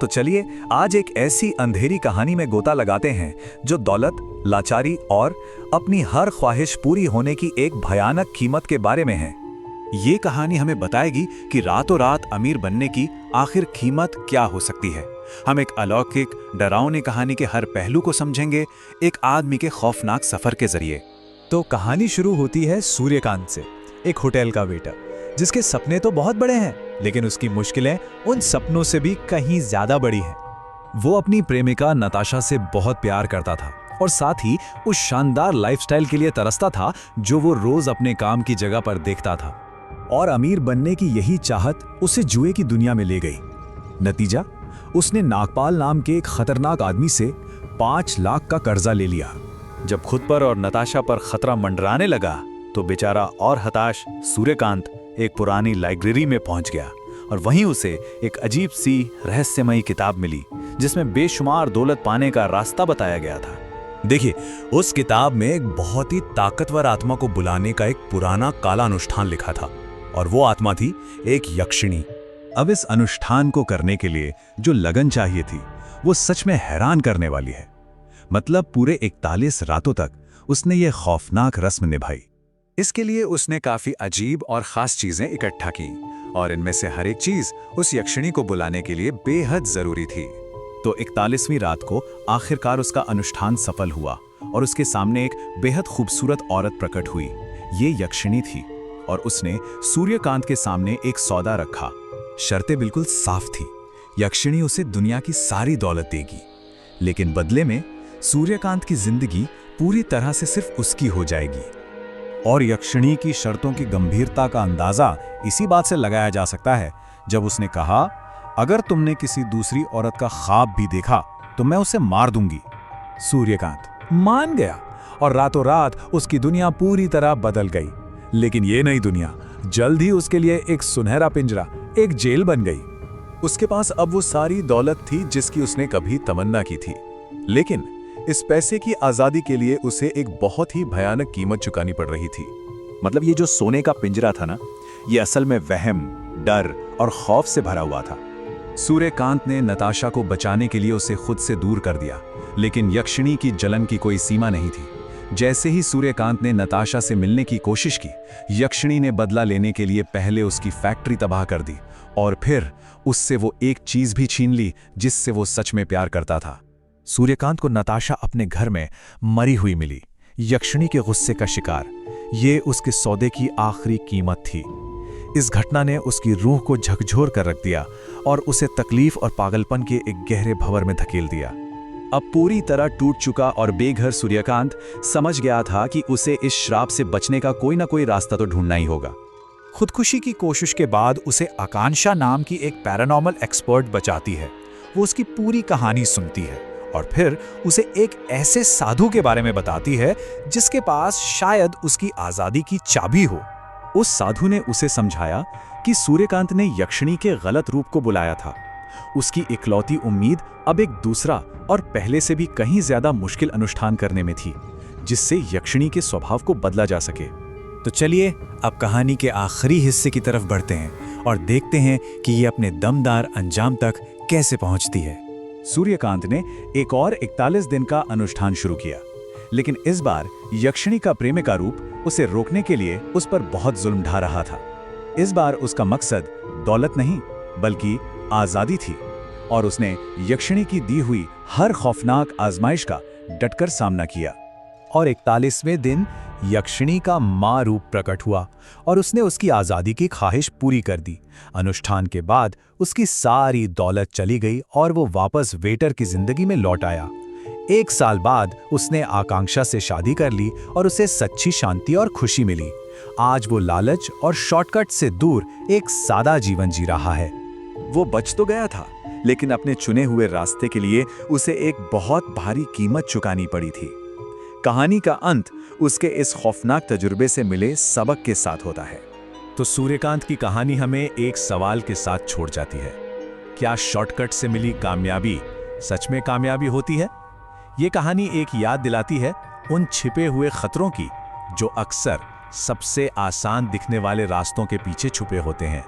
तो चलिए आज एक ऐसी अंधेरी कहानी में गोता लगाते हैं जो दौलत, लाचारी और अपनी हर ख्वाहिश पूरी होने की एक भयानक कीमत के बारे में है। ये कहानी हमें बताएगी कि रातों रात अमीर बनने की आखिर कीमत क्या हो सकती है। हम एक अलौकिक डरावनी कहानी के हर पहलू को समझेंगे, एक आदमी के खौफनाक सफर के जरिए। तो कहानी शुरू होती है सूर्यकांत से, एक होटल का वेटर जिसके सपने तो बहुत बड़े हैं, लेकिन उसकी मुश्किलें उन सपनों से भी कहीं ज्यादा बड़ी हैं। वो अपनी प्रेमिका नताशा से बहुत प्यार करता था और साथ ही उस शानदार लाइफस्टाइल के लिए तरसता था जो वो रोज अपने काम की जगह पर देखता था। और अमीर बनने की यही चाहत उसे जुए की दुनिया में ले गई। नतीजा, उसने नागपाल नाम के एक खतरनाक आदमी से 5 लाख का कर्जा ले लिया। जब खुद पर और नताशा पर खतरा मंडराने लगा तो बेचारा और हताश सूर्यकांत एक पुरानी लाइब्रेरी में पहुंच गया और वहीं उसे एक अजीब सी रहस्यमयी किताब मिली जिसमें बेशुमार दौलत पाने का रास्ता बताया गया था। देखिए, उस किताब में एक बहुत ही ताकतवर आत्मा को बुलाने का एक पुराना काला अनुष्ठान लिखा था और वो आत्मा थी एक यक्षिणी। अब इस अनुष्ठान को करने के लिए जो लगन चाहिए थी वो सच में हैरान करने वाली है। मतलब पूरे 41 रातों तक उसने ये खौफनाक रस्म निभाई। इसके लिए उसने काफी अजीब और खास चीजें इकट्ठा की और इनमें से हर एक चीज उस यक्षिणी को बुलाने के लिए बेहद जरूरी थी। तो 41वीं रात को आखिरकार उसका अनुष्ठान सफल हुआ और उसके सामने एक बेहद खूबसूरत औरत प्रकट हुई। ये यक्षिणी थी और उसने सूर्यकांत के सामने एक सौदा रखा। शर्तें बिल्कुल साफ थी। यक्षिणी उसे दुनिया की सारी दौलत देगी, लेकिन बदले में सूर्यकांत की जिंदगी पूरी तरह से सिर्फ उसकी हो जाएगी। और यक्षिणी की शर्तों की गंभीरता का अंदाजा इसी बात से लगाया जा सकता है जब उसने कहा, अगर तुमने किसी दूसरी औरत का ख्वाब भी देखा तो मैं उसे मार दूंगी। सूर्यकांत मान गया और रातों रात उसकी दुनिया पूरी तरह बदल गई। लेकिन ये नई दुनिया जल्द ही उसके लिए एक सुनहरा पिंजरा, एक जेल बन गई। उसके पास अब वो सारी दौलत थी जिसकी उसने कभी तमन्ना की थी, लेकिन इस पैसे की आजादी के लिए उसे एक बहुत ही भयानक कीमत चुकानी पड़ रही थी। मतलब ये जो सोने का पिंजरा था ना, ये असल में वहम, डर और खौफ से भरा हुआ था। सूर्यकांत ने नताशा को बचाने के लिए उसे खुद से दूर कर दिया, लेकिन यक्षिणी की जलन की कोई सीमा नहीं थी। जैसे ही सूर्यकांत ने नताशा से मिलने की कोशिश की, यक्षिणी ने बदला लेने के लिए पहले उसकी फैक्ट्री तबाह कर दी और फिर उससे वो एक चीज भी छीन ली जिससे वो सच में प्यार करता था। सूर्यकांत को नताशा अपने घर में मरी हुई मिली, यक्षिणी के गुस्से का शिकार। ये उसके सौदे की आखिरी कीमत थी। इस घटना ने उसकी रूह को झकझोर कर रख दिया और उसे तकलीफ और पागलपन के एक गहरे भंवर में धकेल दिया। अब पूरी तरह टूट चुका और बेघर सूर्यकांत समझ गया था कि उसे इस श्राप से बचने का कोई ना कोई रास्ता तो ढूंढना ही होगा। खुदकुशी की कोशिश के बाद उसे आकांक्षा नाम की एक पैरानॉर्मल एक्सपर्ट बचाती है। वो उसकी पूरी कहानी सुनती है और फिर उसे एक ऐसे साधु के बारे में बताती है जिसके पास शायद उसकी आजादी की चाबी हो। उस साधु ने उसे समझाया कि सूर्यकांत ने यक्षिणी के गलत रूप को बुलाया था। उसकी इकलौती उम्मीद अब एक दूसरा और पहले से भी कहीं ज्यादा मुश्किल अनुष्ठान करने में थी, जिससे यक्षिणी के स्वभाव को बदला जा सके। तो चलिए अब कहानी के आखिरी हिस्से की तरफ बढ़ते हैं और देखते हैं कि ये अपने दमदार अंजाम तक कैसे पहुंचती है। सूर्यकांत ने एक और 41 दिन का अनुष्ठान शुरू किया, लेकिन इस बार यक्षिणी का प्रेमिका रूप उसे रोकने के लिए उस पर बहुत जुल्म ढा रहा था। इस बार उसका मकसद दौलत नहीं बल्कि आजादी थी और उसने यक्षिणी की दी हुई हर खौफनाक आजमाइश का डटकर सामना किया। और 41वें दिन यक्षिणी का मां रूप प्रकट हुआ और उसने उसकी आजादी की ख्वाहिश पूरी कर दी। अनुष्ठान के बाद उसकी सारी दौलत चली गई और वो वापस वेटर की जिंदगी में लौट आया। 1 साल बाद उसने आकांक्षा से शादी कर ली और उसे सच्ची शांति और खुशी मिली। आज वो लालच और शॉर्टकट से दूर एक सादा जीवन जी रहा है। वो बच तो गया था, लेकिन अपने चुने हुए रास्ते के लिए उसे एक बहुत भारी कीमत चुकानी पड़ी थी। कहानी का अंत उसके इस खौफनाक तजुर्बे से मिले सबक के साथ होता है। तो सूर्यकांत की कहानी हमें एक सवाल के साथ छोड़ जाती है, क्या शॉर्टकट से मिली कामयाबी सच में कामयाबी होती है? ये कहानी एक याद दिलाती है उन छिपे हुए खतरों की जो अक्सर सबसे आसान दिखने वाले रास्तों के पीछे छुपे होते हैं।